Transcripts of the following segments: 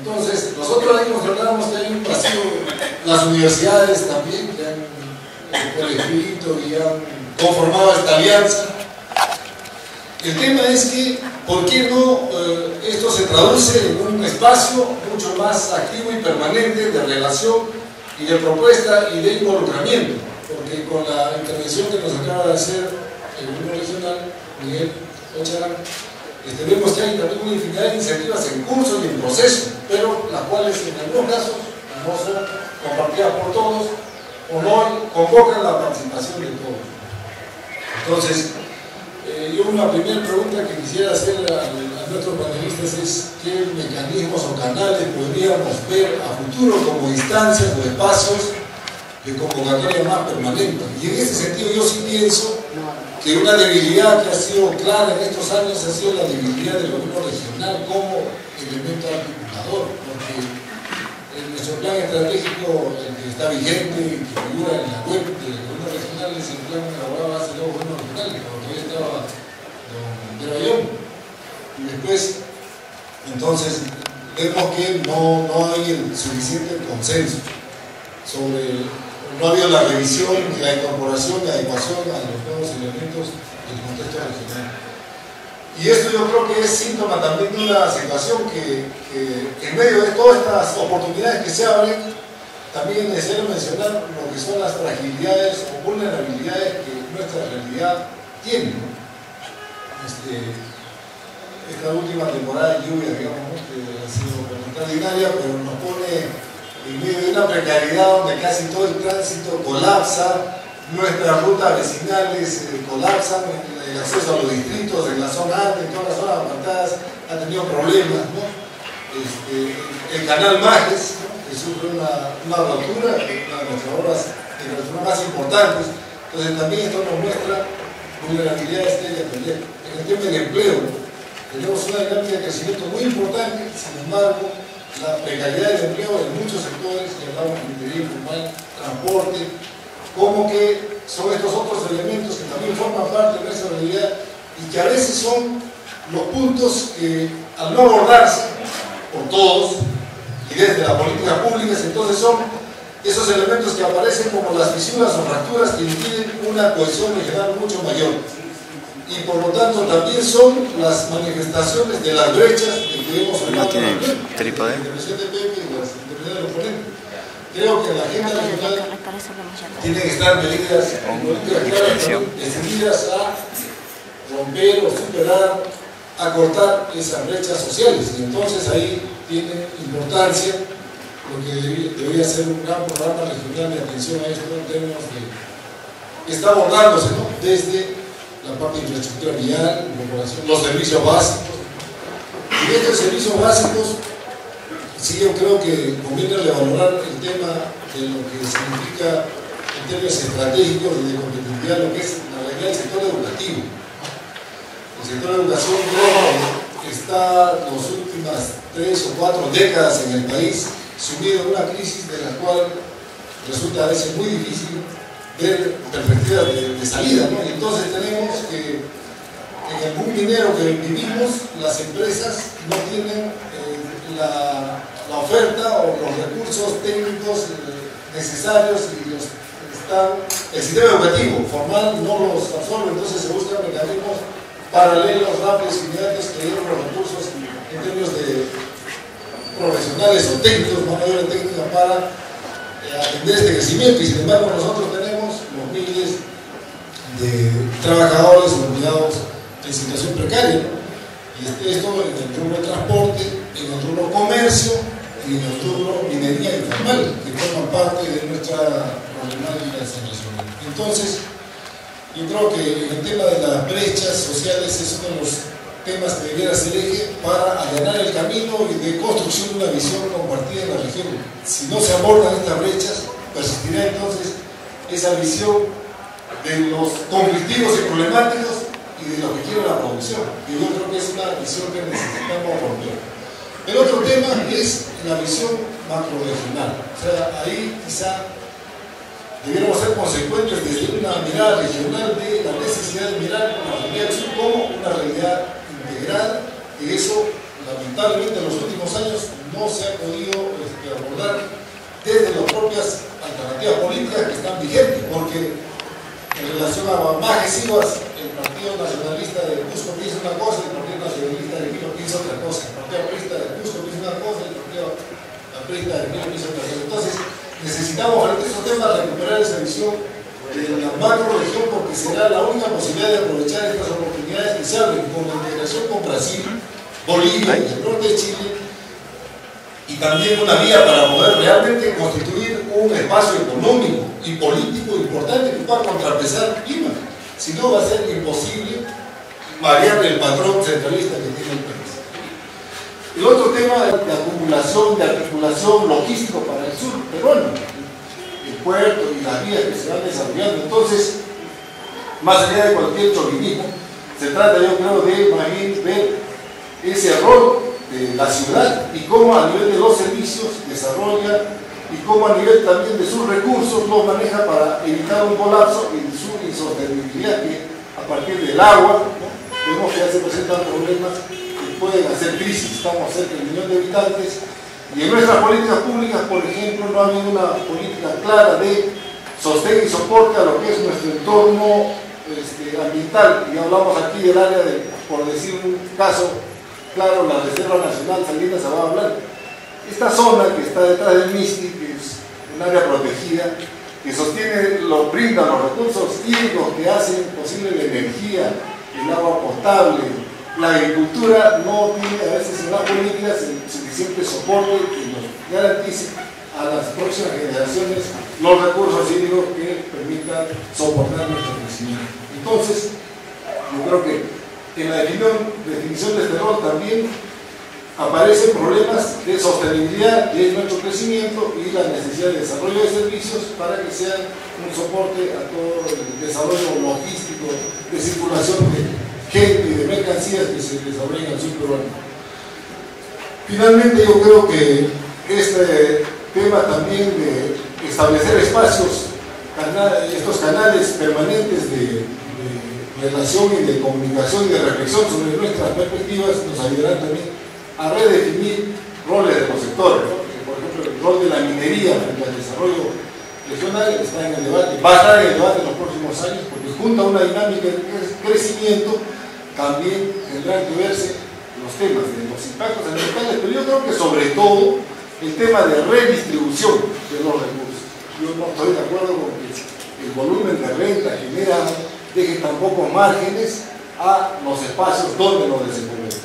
Entonces, nosotros ahí consideramos que hay un vacío, las universidades también, que han escrito y han conformado esta alianza. El tema es que, ¿por qué no esto se traduce en un espacio mucho más activo y permanente de relación y de propuesta y de involucramiento? Porque con la intervención que nos acaba de hacer el gobierno regional, Miguel Ocharán, vemos que hay también una infinidad de iniciativas en curso y en proceso, pero las cuales en algunos casos no son compartidas por todos o no convocan la participación de todos. Entonces, yo una primera pregunta que quisiera hacer a nuestros panelistas es qué mecanismos o canales podríamos ver a futuro como instancias o espacios de convocatoria más permanente. Y en ese sentido yo sí pienso que una debilidad que ha sido clara en estos años ha sido la debilidad del gobierno regional como elemento articulador, porque en nuestro plan estratégico, el que está vigente y que figura en la web del gobierno regional, es el plan elaborado hace el gobierno regional, cuando todavía estaba don Ayón. Y después, entonces, vemos que no hay el suficiente consenso sobre. No ha habido la revisión ni la incorporación y adecuación a los nuevos elementos del contexto regional. Y esto yo creo que es síntoma también de una situación que en medio de todas estas oportunidades que se abren, también es necesario mencionar lo que son las fragilidades o vulnerabilidades que nuestra realidad tiene, ¿no? Esta última temporada de lluvia, digamos, que ha sido extraordinaria, pero nos pone en medio de una precariedad donde casi todo el tránsito colapsa, nuestras rutas vecinales colapsan, el acceso a los distritos, en la zona alta, en todas las zonas apartadas, ha tenido problemas, ¿no? El canal Majes, ¿no?, que sufre una rotura, una de nuestras obras de infraestructura más importantes. Entonces también esto nos muestra vulnerabilidades que hay que atender. En el tema del empleo, tenemos una dinámica de crecimiento muy importante, sin embargo, la precariedad del empleo en muchos sectores, que hablamos de interior informal, transporte, como que son estos otros elementos que también forman parte de nuestra realidad y que a veces son los puntos que, al no abordarse por todos y desde las políticas públicas, entonces son esos elementos que aparecen como las fisuras o fracturas que impiden una cohesión regional mucho mayor. Y por lo tanto también son las manifestaciones de las brechas que hemos hablado en la intervención de Pepe y las intervenciones de los ponentes. Creo que la agenda regional tiene que estar medidas decididas a romper o superar, a cortar esas brechas sociales. Y entonces ahí tiene importancia lo que debería ser un gran programa regional de atención a esto en términos de que está abordándose, ¿no?, desde la parte de infraestructura vial, los servicios básicos. Y de estos servicios básicos, sí, yo creo que conviene revalorar el tema de lo que significa en términos estratégicos y de competitividad lo que es la realidad del sector educativo. El sector de educación creo que está las últimas 3 o 4 décadas en el país sumido en una crisis de la cual resulta a veces muy difícil ver perspectivas de salida, ¿no? Y entonces tenemos que en el boom minero que vivimos, las empresas no tienen la oferta o los recursos técnicos necesarios y el sistema educativo formal no los absorbe, entonces se buscan mecanismos paralelos, rápidos, inmediatos que den los recursos en términos de profesionales o técnicos, mano de obra técnica para atender este crecimiento. Y sin embargo nosotros tenemos los miles de trabajadores o empleados en situación precaria, ¿no? Y esto en el rubro transporte, en el rubro comercio y en el rubro minería informal, que forman parte de nuestra problemática nacional. Entonces, yo creo que el tema de las brechas sociales es uno de los temas que debiera ser eje para allanar el camino y de construcción de una visión compartida en la región. Si no se abordan estas brechas, persistirá entonces esa visión de los conflictivos y problemáticos y de lo que quiere la producción. Y yo creo que es una visión que necesitamos romper. El otro tema es la visión macroregional. O sea, ahí quizá debiéramos ser consecuentes desde una mirada regional de la necesidad de mirar la realidad del sur como una realidad integral, y eso lamentablemente en los últimos años no se ha propias alternativas políticas que están vigentes, porque en relación a Majes Ivas, el Partido Nacionalista de Cusco piensa una cosa, el Partido Nacionalista de Quito piensa otra cosa, el Partido Aprista de Cusco piensa una cosa, el Partido Aprista de Quito piensa otra cosa. Entonces, necesitamos frente a estos temas recuperar esa visión de la macro región, porque será la única posibilidad de aprovechar estas oportunidades que se abren con la integración con Brasil, Bolivia y el norte de Chile, y también una vía para poder realmente constituir un espacio económico y político importante que pueda contrapesar Lima. Si no, va a ser imposible variar el patrón centralista que tiene el país. El otro tema de acumulación, de articulación logístico para el sur peruano, el puerto y las vías que se van desarrollando. Entonces, más allá de cualquier chauvinismo, se trata, yo creo, de más bien ver ese rol de la ciudad y cómo a nivel de los servicios desarrolla y cómo a nivel también de sus recursos los maneja para evitar un colapso y su insostenibilidad, que a partir del agua, ¿no?, vemos que ya se presentan problemas que pueden hacer crisis. Estamos cerca del 1 millón de habitantes y en nuestras políticas públicas, por ejemplo, no ha habido una política clara de sostén y soporte a lo que es nuestro entorno ambiental. Y hablamos aquí del área de, por decir un caso claro, la Reserva Nacional Salinas Zabala Blanca. Esta zona que está detrás del Misti, que es un área protegida, que sostiene, brinda los recursos hídricos que hacen posible la energía, el agua potable, la agricultura, no tiene a veces en las políticas el suficiente soporte que nos garantice a las próximas generaciones los recursos hídricos que permitan soportar nuestro crecimiento. Entonces, yo creo que en la definición de este rol también aparecen problemas de sostenibilidad de nuestro crecimiento y la necesidad de desarrollo de servicios para que sean un soporte a todo el desarrollo logístico, de circulación de gente y de mercancías que se desarrollan en el sur peruano. Finalmente, yo creo que este tema también de establecer espacios, estos canales permanentes de relación y de comunicación y de reflexión sobre nuestras perspectivas nos ayudarán también a redefinir roles de los sectores, ¿no? Por ejemplo, el rol de la minería frente al desarrollo regional está en el debate, va a estar en el debate en los próximos años, porque junto a una dinámica de crecimiento también tendrán que verse los temas de los impactos ambientales, pero yo creo que sobre todo el tema de redistribución de los recursos. Yo no estoy de acuerdo con que el volumen de renta generado deje tan pocos márgenes a los espacios donde nos desenvolvemos.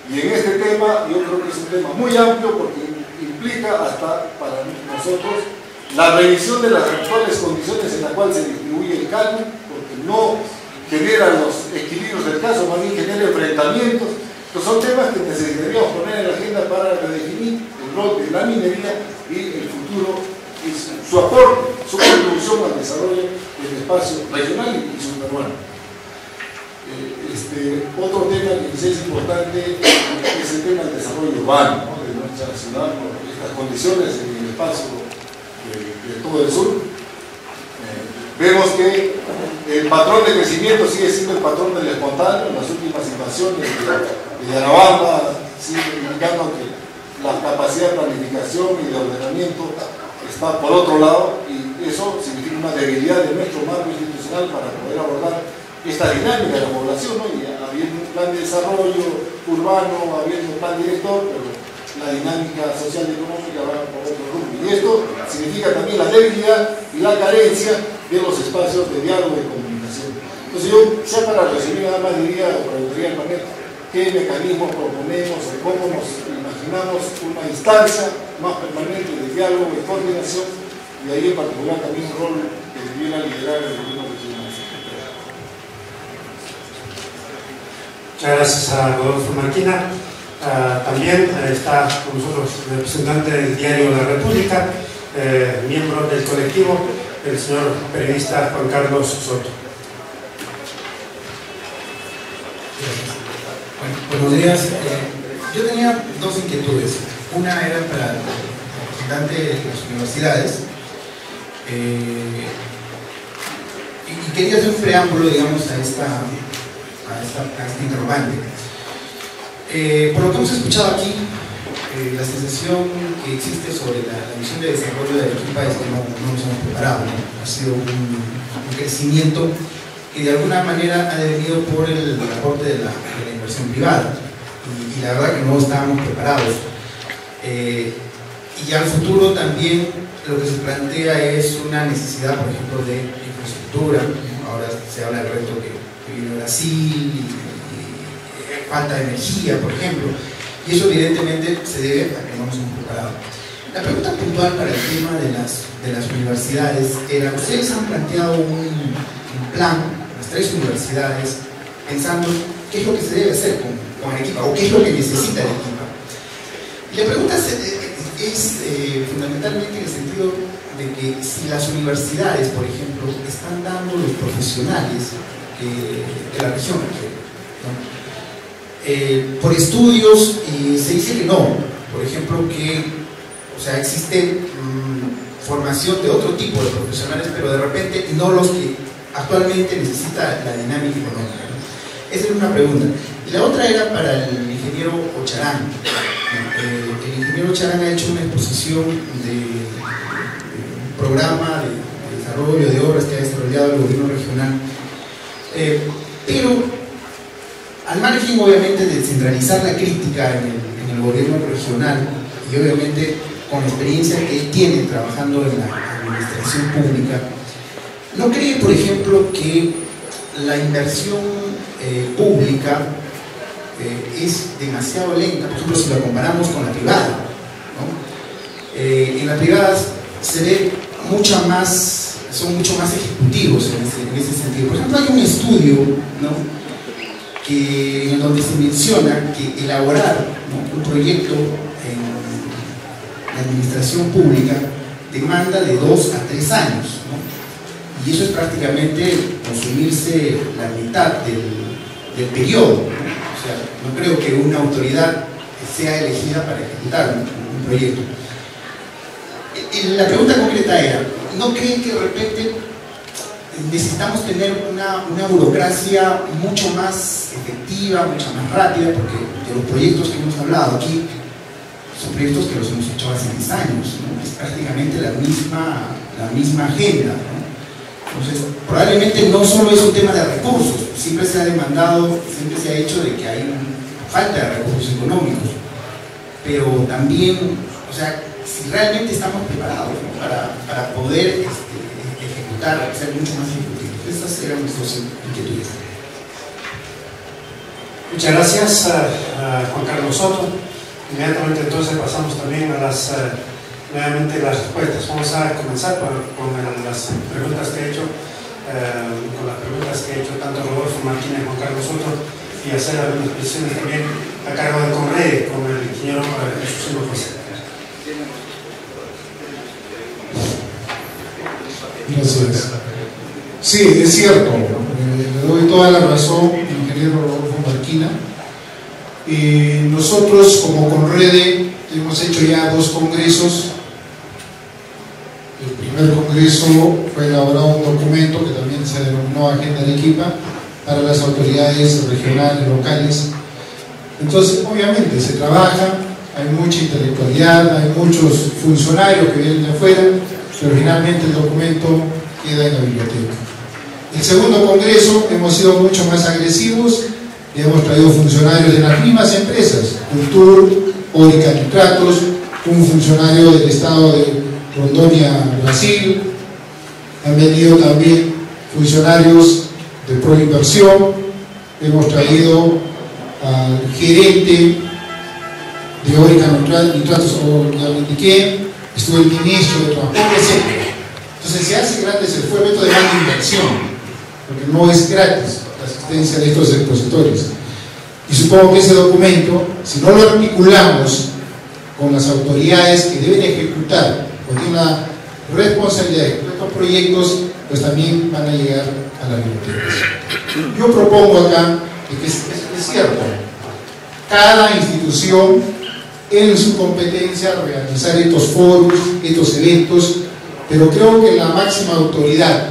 Y en este tema, yo creo que es un tema muy amplio porque implica hasta para nosotros la revisión de las actuales condiciones en las cuales se distribuye el canon, porque no genera los equilibrios del caso, más bien genera enfrentamientos. Entonces son temas que necesitaríamos poner en la agenda para redefinir el rol de la minería y el futuro, y su aporte, su contribución al desarrollo del espacio regional y subperuano. Otro tema que quizás es importante es el tema del desarrollo urbano, ¿no?, de nuestra ciudad, por estas condiciones en el espacio de todo el sur. Vemos que el patrón de crecimiento sigue siendo el patrón del espontáneo. Las últimas invasiones de Yarabamba siguen indicando que la capacidad de planificación y de ordenamiento está por otro lado, y eso significa una debilidad de nuestro marco institucional para poder abordar esta dinámica de la población, ¿no? Y habiendo un plan de desarrollo urbano, habiendo un plan director, pero la dinámica social y económica va por otro rumbo. Y esto significa también la debilidad y la carencia de los espacios de diálogo y comunicación. Entonces yo, ya para resumir nada más diría, o preguntaría al panel, ¿qué mecanismos proponemos o cómo nos imaginamos una instancia más permanente de diálogo y coordinación, y ahí en particular también un rol que debiera liderar el gobierno regional? Muchas gracias a Rodolfo Marquina. También está con nosotros el representante del Diario La República, miembro del colectivo, el señor periodista Juan Carlos Soto. Buenos días. Yo tenía dos inquietudes. Una era para el representante de las universidades y quería hacer un preámbulo, digamos, a esta interrogante. Por lo que hemos escuchado aquí, la sensación que existe sobre la misión de desarrollo de Arequipa es que no nos hemos preparado, ¿no? Ha sido un crecimiento que de alguna manera ha devenido por el aporte de la inversión privada y la verdad que no estábamos preparados. Y al futuro también lo que se plantea es una necesidad, por ejemplo, de infraestructura, ¿no? Ahora se habla del reto que vive Brasil y falta de energía, por ejemplo, y eso evidentemente se debe a que no nos hemos preparado. La pregunta puntual para el tema de las universidades era: ustedes han planteado un plan, las 3 universidades, pensando qué es lo que se debe hacer con Arequipa o qué es lo que necesita Arequipa. Y la pregunta es fundamentalmente en el sentido de que si las universidades, por ejemplo, están dando los profesionales que la región requiere, ¿no? Por estudios se dice que no, por ejemplo, que existe formación de otro tipo de profesionales, pero de repente no los que actualmente necesita la dinámica económica, ¿no? Esa es una pregunta. Y la otra era para el ingeniero Ocharán. El ingeniero Ocharán ha hecho una exposición de un programa de desarrollo de obras que ha desarrollado el gobierno regional, pero al margen obviamente de centralizar la crítica en el gobierno regional y obviamente con la experiencia que él tiene trabajando en la administración pública, ¿no cree, por ejemplo, que la inversión pública es demasiado lenta? Por ejemplo, si la comparamos con la privada, ¿no? En la privada se ve son mucho más ejecutivos en ese sentido. Por ejemplo, hay un estudio, ¿no?, en donde se menciona que elaborar, ¿no?, un proyecto en la administración pública demanda de 2 a 3 años, ¿no? Y eso es prácticamente consumirse la mitad del periodo, ¿no? O sea, no creo que una autoridad sea elegida para ejecutar un proyecto. La pregunta concreta era: ¿no creen que de repente necesitamos tener una burocracia mucho más efectiva, mucho más rápida? Porque de los proyectos que hemos hablado aquí son proyectos que los hemos hecho hace 10 años, ¿no? Es prácticamente la misma agenda, ¿no? Entonces, probablemente no solo es un tema de recursos, siempre se ha demandado, siempre se ha hecho de que hay una falta de recursos económicos, pero también, si realmente estamos preparados, ¿no?, para poder ejecutar, ser mucho más ejecutivos. Estas eran nuestras inquietudes. Muchas gracias a Juan Carlos Soto. Inmediatamente entonces pasamos también a nuevamente las respuestas. Vamos a comenzar con las preguntas que he hecho, tanto Rodolfo Martínez y Juan Carlos Soto, y hacer algunas presiones también a cargo de Conrede con el ingeniero Jesús José. Gracias. Sí, es cierto, le doy toda la razón al ingeniero Rodolfo Marquina. Nosotros como Conrede hemos hecho ya 2 congresos. El primer congreso fue elaborado un documento que también se denominó Agenda Arequipa para las autoridades regionales, locales. Entonces, obviamente, se trabaja, hay mucha intelectualidad, hay muchos funcionarios que vienen de afuera, pero finalmente el documento queda en la biblioteca. El segundo congreso hemos sido mucho más agresivos y hemos traído funcionarios de las mismas empresas, Cultur, Orica Nitratos, un funcionario del estado de Rondônia, Brasil, han venido también funcionarios de Proinversión, hemos traído al gerente de Orica Nitratos, o ya lo indiqué, estuvo el ministro de Transporte, etc. Entonces se hace grande, se fue método de gran inversión, porque no es gratis la asistencia de estos expositores. Y supongo que ese documento, si no lo articulamos con las autoridades que deben ejecutar, porque tienen la responsabilidad de estos proyectos, pues también van a llegar a las bibliotecas. Yo propongo acá que es cierto, cada institución en su competencia realizar estos foros, estos eventos, pero creo que la máxima autoridad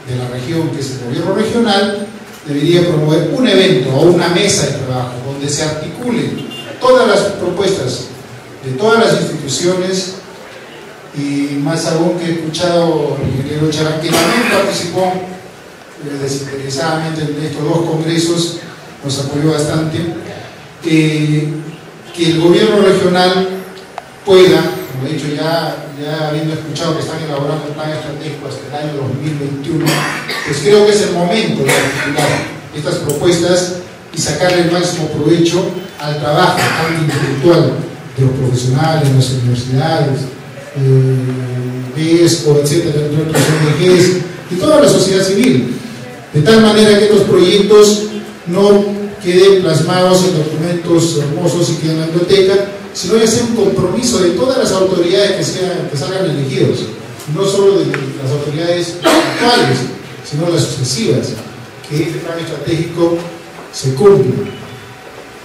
de la región, que es el gobierno regional, debería promover un evento o una mesa de trabajo donde se articulen todas las propuestas de todas las instituciones, y más aún que he escuchado al ingeniero Charán, que también participó desinteresadamente en estos dos congresos, nos apoyó bastante, que el gobierno regional pueda, como he dicho, ya habiendo escuchado que están elaborando el plan estratégico hasta el año 2021, pues creo que es el momento de articular estas propuestas y sacarle el máximo provecho al trabajo tanto intelectual de los profesionales en las universidades, BESCO, etcétera, entre otras ONGs, y toda la sociedad civil, de tal manera que estos proyectos no queden plasmados en documentos hermosos y queden en la biblioteca, sino que sea un compromiso de todas las autoridades que salgan elegidos, no solo de las autoridades actuales, sino las sucesivas, que este plan estratégico se cumpla.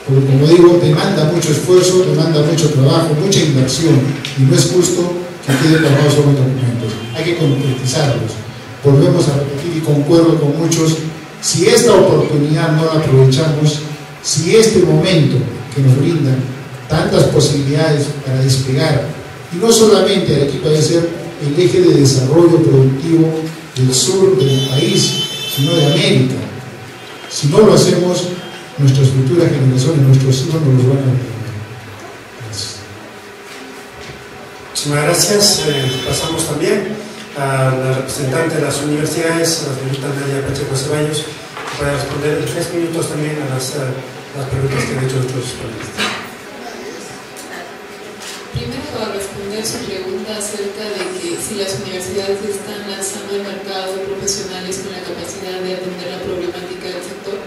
Porque, como digo, demanda mucho esfuerzo, demanda mucho trabajo, mucha inversión, y no es justo que quede plasmado solo en documentos. Hay que concretizarlos. Volvemos a repetir, y concuerdo con muchos, si esta oportunidad no la aprovechamos, si este momento que nos brinda tantas posibilidades para despegar, y no solamente Arequipa debe ser el eje de desarrollo productivo del sur del país, sino de América. Si no lo hacemos, nuestras futuras generaciones, nuestros hijos nos los van a recordar. Gracias. Muchísimas gracias. Pasamos también a la representante de las universidades, la señorita Nadia Pacheco Ceballos, para responder en 3 minutos también a las preguntas que han hecho nuestros panelistas. Primero, para responder su pregunta acerca de que si las universidades están lanzando al mercado profesionales con la capacidad de atender la problemática del sector,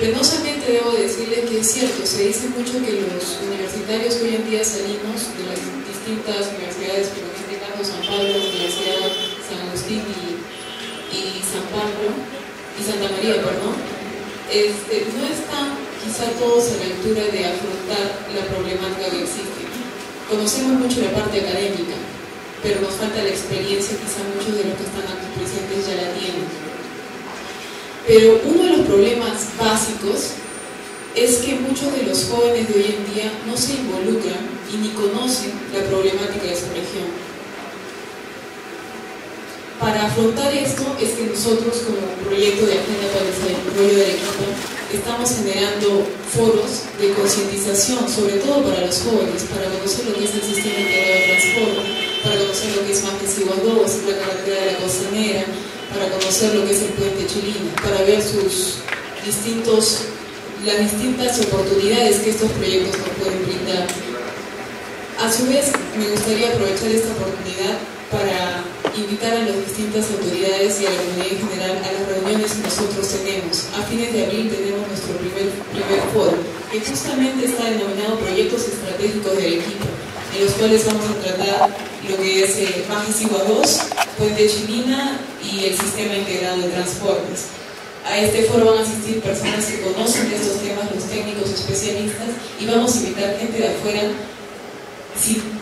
penosamente debo decirle que es cierto, se dice mucho que los universitarios que hoy en día salimos de las distintas universidades, pero en este caso San Pablo, Universidad San Agustín y San Pablo, y Santa María, perdón, no están quizá todos a la altura de afrontar la problemática que existe. Conocemos mucho la parte académica, pero nos falta la experiencia, quizá muchos de los que están aquí presentes ya la tienen. Pero uno de los problemas básicos es que muchos de los jóvenes de hoy en día no se involucran y ni conocen la problemática de su región. Para afrontar esto es que nosotros, como proyecto de Agenda para el Desarrollo de Arequipa, estamos generando foros de concientización, sobre todo para los jóvenes, para conocer lo que es el sistema integrado de transporte, para conocer lo que es Majesiguas 2, la carretera de la Costanera, para conocer lo que es el puente Chilina, para ver las distintas oportunidades que estos proyectos nos pueden brindar. A su vez, me gustaría aprovechar esta oportunidad para invitar a las distintas autoridades y a la comunidad en general a las reuniones que nosotros tenemos. A fines de abril tenemos nuestro primer foro, que justamente está denominado Proyectos Estratégicos de Arequipa, en los cuales vamos a tratar lo que es Majesiguas 2, Puente Chilina y el Sistema Integrado de Transportes. A este foro van a asistir personas que conocen de estos temas, los técnicos especialistas, y vamos a invitar gente de afuera.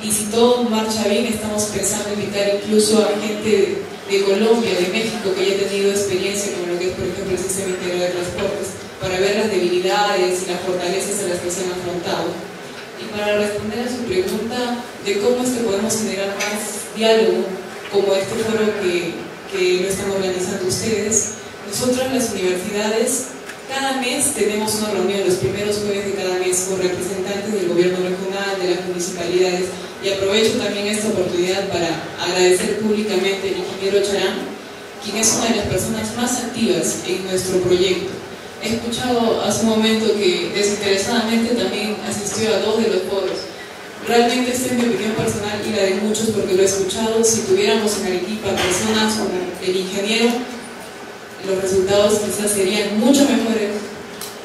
Y si todo marcha bien, estamos pensando en invitar incluso a gente de Colombia, de México, que ya ha tenido experiencia con lo que es, por ejemplo, el Sistema Integrado de Transportes, para ver las debilidades y las fortalezas a las que se han afrontado. Y para responder a su pregunta de cómo es que podemos generar más diálogo, como este foro que lo están organizando ustedes, nosotros las universidades cada mes tenemos una reunión los primeros jueves de cada mes con representantes del gobierno regional, de las municipalidades, y aprovecho también esta oportunidad para agradecer públicamente al ingeniero Charán, quien es una de las personas más activas en nuestro proyecto. He escuchado hace un momento que desinteresadamente también asistió a 2 de los foros. Realmente esta es mi opinión personal y la de muchos, porque lo he escuchado. Si tuviéramos en Arequipa personas como el ingeniero, los resultados quizás serían mucho mejores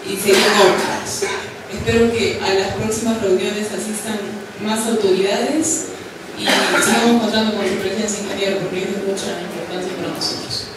y serían óptimos. Espero que a las próximas reuniones asistan más autoridades y sigamos contando con su presencia, ingeniero, porque es de mucha importancia para nosotros.